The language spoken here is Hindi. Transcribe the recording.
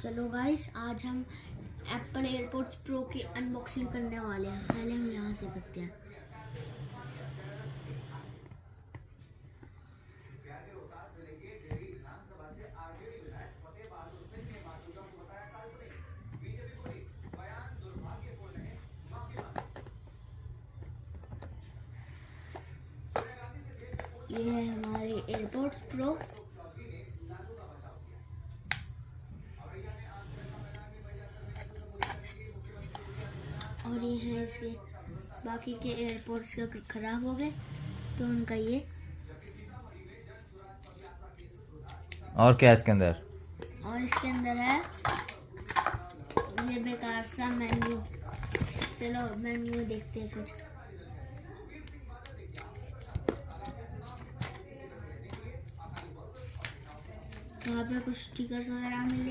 चलो गाइस, आज हम एप्पल एयरपोर्ट्स प्रो की अनबॉक्सिंग करने वाले हैं। पहले हम यहाँ से करते हैं। ये है हमारे एयरपोर्ट्स प्रो। और ये है इसके बाकी के एयरपोर्ट्स का खराब हो गए तो उनका ये। और क्या है इसके अंदर? और इसके अंदर है ये बेकार सा मेन्यू। चलो मेन्यू देखते हैं कुछ। यहाँ पे कुछ स्टिकर्स वगैरह मिले।